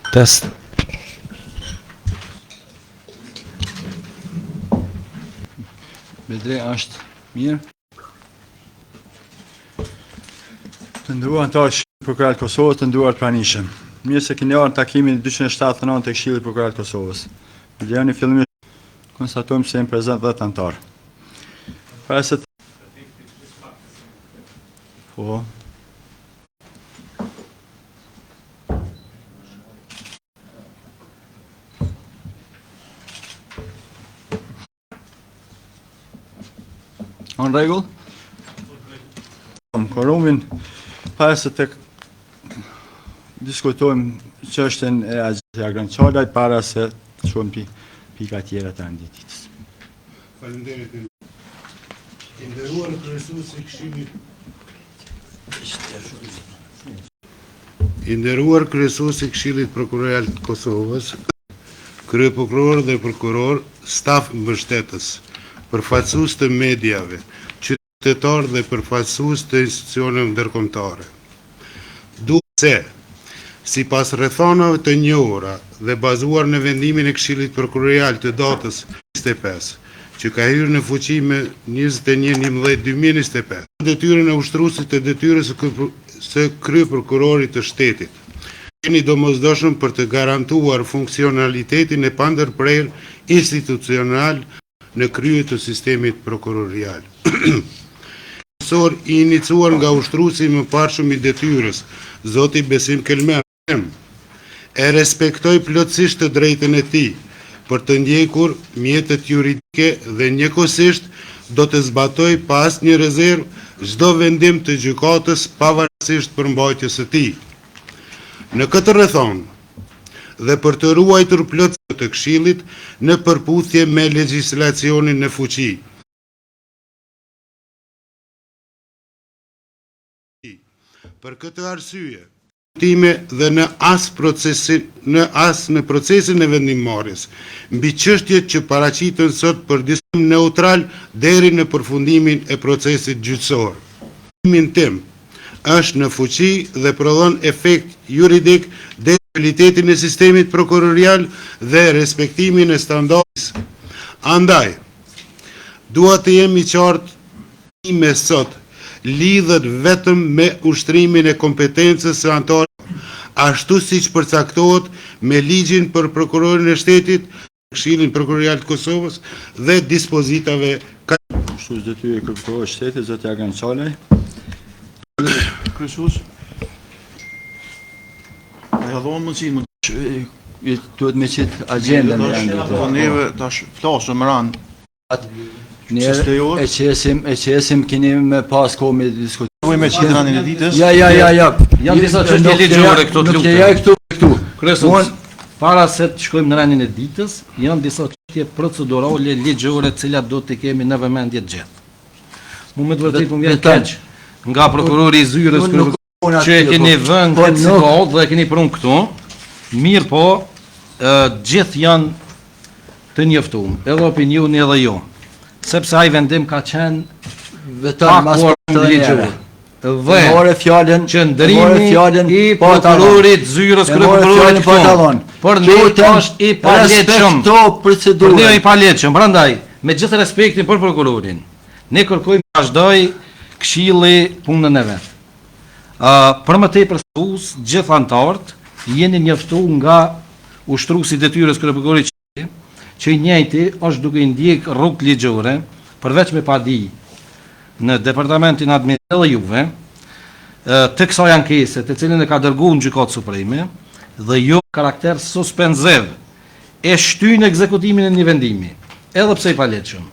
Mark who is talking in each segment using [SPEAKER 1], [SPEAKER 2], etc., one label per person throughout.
[SPEAKER 1] Test.
[SPEAKER 2] Bedre është mirë. Të nderuar anëtarë të Prokurorisë të Kosovës, të nderuar pranishëm. Mirë se keni ardhur në takimin e 279 të Këshillit Prokurorisë të Kosovës. Me lejoni fillimisht konstatojmë se janë prezent 10 anëtarë. Para se Po. Në rregull? Koromin, para se të diskutojmë çështjen e Azizit Agrançolaj, para se të shohim pika tjera të renditjes.
[SPEAKER 3] Faleminderit. I nderuar kryesuesi i Këshillit. I nderuar kryesuesi i Këshillit Prokuroral të Kosovës, kryeprokuror dhe prokuror, staf mbështetës, përfaqësues të mediave, qytetar dhe përfaqësues të institucioneve ndërkombëtare. Duhet se, sipas rrethonave të njohura dhe bazuar në vendimin e Këshillit Prokuroral të datës 25, që ka hyrë në fuqi me 21/11/2025, detyrën e ushtruesit të detyrës së kryeprokurorit të shtetit. Jeni domosdoshëm për të garantuar funksionalitetin e pandërprerë institucional në krye të sistemit prokurorial. I iniciuar nga ushtruesi më parshëm i detyrës, zoti Besim Kelmer, e respektoj plotësisht të drejtën e tij për të ndjekur mjetet juridike dhe njëkohësisht do të zbatoj pa asnjë rezervë çdo vendim të gjykatës pavarësisht përmbajtjes së tij. Në këtë rrethon dhe për të ruajtur plotësinë të Këshillit në përputhje me legjislacionin në fuqi. Për këtë arsye, dhe në procesin e vendimmarrjes, mbi çështjet që paraqiten sot për diskutim neutral deri në përfundimin e procesit gjyqësor. Vendimin tim është në fuqi dhe prodhon efekt juridik dhe stabilitetin e sistemit prokurorial dhe respektimin e standardit. Andaj, dua të jemi qartë me sot lidhet vetëm me ushtrimin e kompetencës së anëtarëve, ashtu siç përcaktohet me ligjin për prokurorin e shtetit, Këshillin Prokuroral të Kosovës dhe dispozitave.
[SPEAKER 2] Ushtrues detyrë i kryeprokurorit të shtetit, zoti Agrançolaj.
[SPEAKER 4] Kryesues. Ai ka dhënë mundësinë
[SPEAKER 2] Duhet me qitë agjendën e
[SPEAKER 4] Po neve tash flasëm më ranë.
[SPEAKER 2] E qesim keni me pas kohë me diskutuar.
[SPEAKER 4] Me qitë ranin e ditës.
[SPEAKER 2] Ja.
[SPEAKER 1] Janë disa çështje ligjore këto të lutem.
[SPEAKER 2] Ja këtu.
[SPEAKER 1] Kryesues, para se të shkojmë në ranin e ditës, janë disa çështje procedurale ligjore të cilat do të kemi në vëmendje të gjithë. Mu me të vërtetë më vjen keq nga prokurori i Zyrës që e keni vënë këtë situatë dhe e keni prunë këtu. Mirë po, gjithë janë të njoftuar, edhe opinioni edhe jo. Sepse ai vendim ka qenë
[SPEAKER 2] vetëm mas
[SPEAKER 1] ligjor. Dhe
[SPEAKER 2] morë fjalën
[SPEAKER 1] qëndrimi i prokurorit Zyrës kryeprokurorit këtu. Por ne është i palegjshëm. Por ne i palegjshëm. Prandaj, me gjithë respektin për prokurorin, ne kërkojmë vazhdoj Këshilli punën e vet. Për më tepër gjithë anëtarët jeni njoftuar nga ushtruesi i detyrës kryeprokurorit që i njëjti është duke i ndjek rrugë ligjore, përveç me padi në departamentin administrativ dhe juve, të kësaj ankese, të cilën e ka dërguar në Gjykatë Supreme, dhe jo karakter suspenziv, e shtyn ekzekutimin e një vendimi, edhe pse i palegjshëm.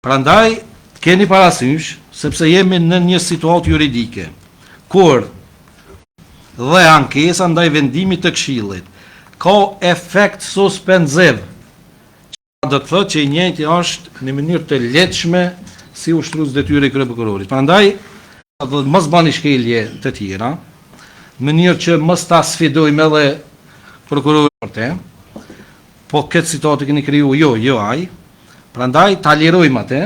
[SPEAKER 1] Prandaj, keni parasysh, sepse jemi në një situatë juridike, kur dhe ankesa ndaj vendimit të Këshillit ka efekt suspenziv, do të thotë që i njëjti është në mënyrë të lehtëshme si ushtrues detyrë i kryeprokurorit. Prandaj, do të mos bani shkelje të tjera, në mënyrë që mos ta sfidojmë edhe prokurorin, po këtë situatë keni kriju jo ai. Prandaj ta lirojmë atë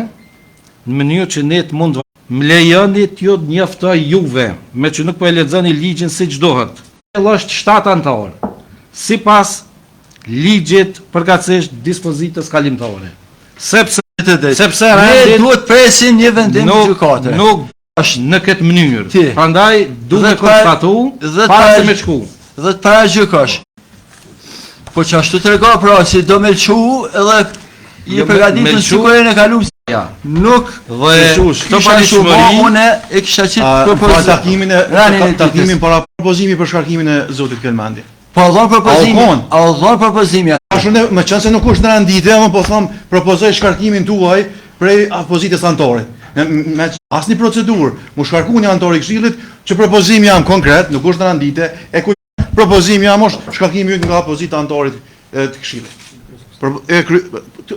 [SPEAKER 1] në mënyrë që ne të mund më lejoni t'ju njoftoj juve, me që nuk po e lexoni ligjin siç duhet. Është 7 anëtar. sipas ligjit përkatësisht dispozitës kalimtare. Sepse
[SPEAKER 2] Ne
[SPEAKER 1] rendin
[SPEAKER 2] duhet presim një vendim gjykate.
[SPEAKER 1] nuk është në këtë mënyrë.
[SPEAKER 2] Ti.
[SPEAKER 1] Prandaj duhet konstatu
[SPEAKER 2] dhe
[SPEAKER 1] para se
[SPEAKER 2] para-
[SPEAKER 1] me shku.
[SPEAKER 2] Dhe të paragjykosh. Po që ashtu të rego pra si do me lëqu edhe i
[SPEAKER 1] Jo,
[SPEAKER 2] përgatitur
[SPEAKER 1] me
[SPEAKER 2] në
[SPEAKER 1] lëqu-
[SPEAKER 2] sigurin e kaluar.
[SPEAKER 1] Ja.
[SPEAKER 2] Nuk
[SPEAKER 1] Dhe
[SPEAKER 2] këto
[SPEAKER 1] këto parishmëri
[SPEAKER 2] une e kisha qitë
[SPEAKER 4] Pa
[SPEAKER 2] propozim.
[SPEAKER 4] takimin para propozimi për shkarkimin e zotit Kelmandi.
[SPEAKER 2] Po dhon propozimi.
[SPEAKER 4] Alkon.
[SPEAKER 2] A dhon propozimi.
[SPEAKER 4] Ashtu ne, me qenë se nuk është në rendite, unë po them, propozoj shkarkimin tuaj prej pozitës antorit. Me asnjë procedurë, mu shkarku një antor i Këshillit që propozimi jam konkret, nuk është në rendite, e ku propozimi jam është shkarkimi yt nga pozita antorit të Këshillit.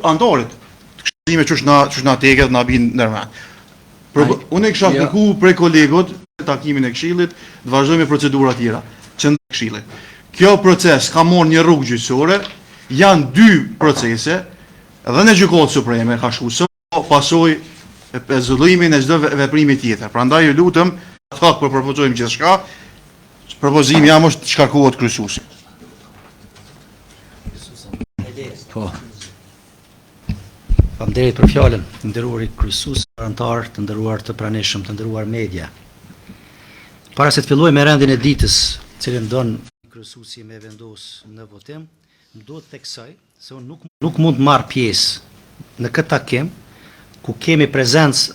[SPEAKER 4] Antorit të Këshillit që na teket na bin ndërmend. Unë e kisha kërku prej kolegut takimin e Këshillit, të vazhdojmë me procedura tjera që në Këshillit. Kjo proces ka marrë një rrugë gjyqësore, janë dy procese, dhe në gjykatë supreme ka shku pasoj e zëllimin e çdo veprimi tjetër. Prandaj ju lutem, thot po propozojmë gjithçka, propozimi jam është të shkarkohet kryesuesi.
[SPEAKER 5] Po. Faleminderit për fjalën, të nderuar kryesues, antar, të nderuar të pranishëm, të nderuar media. Para se të filloj me rendin e ditës, cilën don kryesuesi me vendos në votim, më duhet të theksoj se unë nuk mund të marr pjesë në këtë takim ku kemi prezencë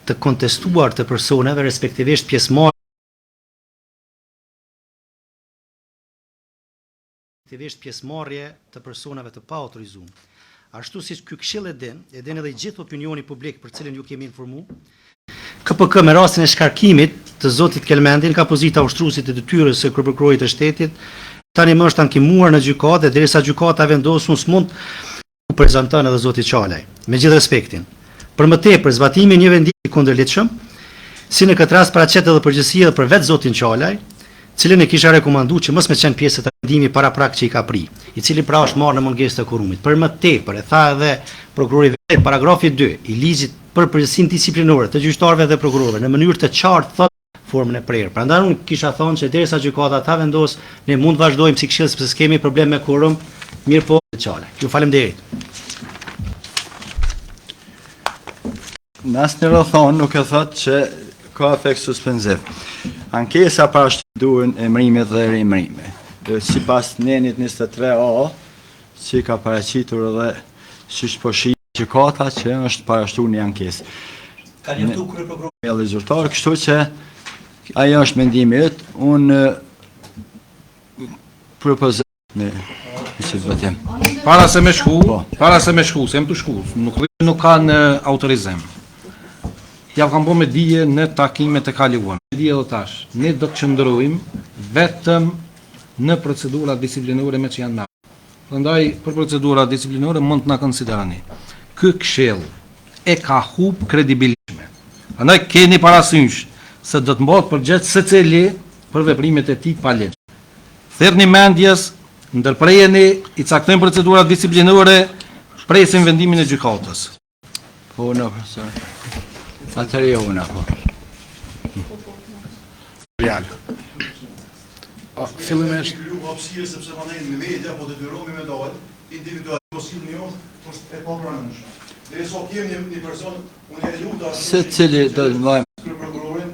[SPEAKER 5] të kontestuar të personave, respektivisht pjesëmarrje të personave të pa autorizuar. Ashtu si ky këshill e din edhe i gjithë opinioni publik për cilën ju kemi informuar, KPK me rastin e shkarkimit të zotit Kelmendin ka pozita ushtruesit të detyrës së kryeprokurorit të shtetit, tani më është ankimuar në gjykatë dhe derisa gjykata vendosun s'mund të prezanton edhe zoti Qalaj. Me gjithë respektin, për më tepër zbatimi një vendimi i kundërlidshëm, si në këtë rast paraqet edhe përgjegjësia për vetë zotin Qalaj, cilën e kisha rekomanduar që mos me qenë pjesë e vendimi paraprak që i ka pri, i cili pra është marrë në mungesë të kurumit. Për më tepër e tha edhe prokurori vetë paragrafi 2 i ligjit për përgjegjësinë disiplinore të gjyqtarëve dhe prokurorëve në mënyrë të qartë thotë formën e prerë. Prandaj unë kisha thonë që derisa gjykata ta vendos, ne mund të vazhdojmë si këshill sepse kemi problem me kurum, mirë po Qalaj. Ju faleminderit.
[SPEAKER 2] Në asnjë rrethon nuk e thot që ka efekt suspensiv. Ankesa parashtyhen emërimit dhe riemërimit. Sipas nenit 23A, që ka paraqitur edhe siç po shih gjykata që është parashtuar një ankesë.
[SPEAKER 5] Ka njoftuar kryeprokurori
[SPEAKER 2] Edhe zyrtar, kështu që ajo është mendimi yt, unë propozoj me si votim.
[SPEAKER 1] Para se me shku, se jam të shku, nuk kanë autorizim. Ja kam po me dije në takimet e kaluara. Dije dhe tash, ne do të qëndrojmë vetëm në procedura disiplinore me që janë na. Prandaj për procedura disiplinore mund të na konsiderani. Ky këshill e ka humb kredibilizme. Prandaj keni parasysh se do të mbahet përgjegjës secili për veprimet e tij pa ligj. Thërrni mendjes, ndërprejeni, i caktojmë procedurat disiplinore, presim vendimin e gjykatës.
[SPEAKER 2] Po, në profesor. Atëherë jo unë po.
[SPEAKER 3] Real.
[SPEAKER 1] Fillimisht
[SPEAKER 4] Ju hapësirë sepse mandej në media po detyrohemi me dalë, individual po sillni jo, është e papranshme. Derisa kemi një person, unë e luta
[SPEAKER 2] Se cili do të mbajmë,
[SPEAKER 4] prokurorin,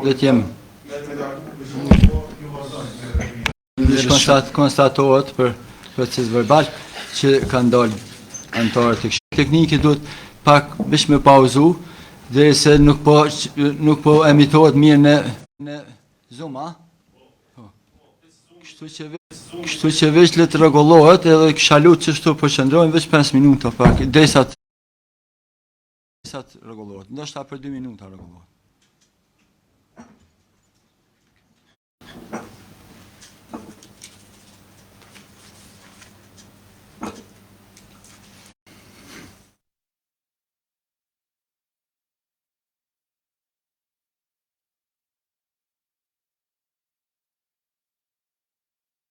[SPEAKER 2] do të jem konstatohet për proces verbal që ka ndalë antarët të këshillit tekniki duhet pak veç me pauzu derisa nuk po emitohet mirë në Zoom, a? Kështu që veç le të rregullohet edhe kisha lutë që shtu po qëndrojmë veç 5 minuta pak derisa të rregullohet. Ndoshta për 2 minuta rregullohet.